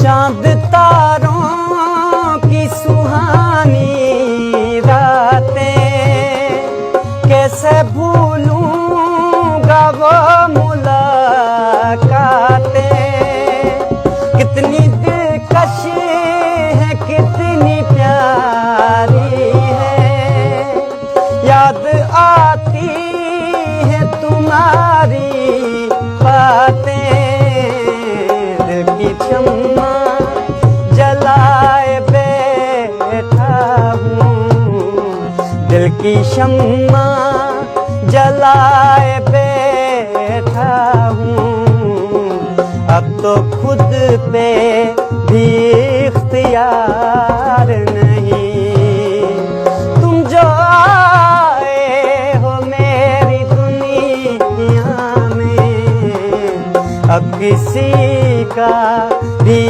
चांद तारों की सुहानी रातें, कैसे भूलूंगा वो मुलाकातें। कितनी दिलकश है, कितनी प्यारी है, याद आती है तुम्हारी बातें। दिल की शम्मा जलाए बैठा हूँ, दिल की शम्मा जलाए बैठा हूँ। अब तो खुद पे भी इख्तियार नहीं। तुम जो आए हो मेरी दुनिया में, अब किसी का भी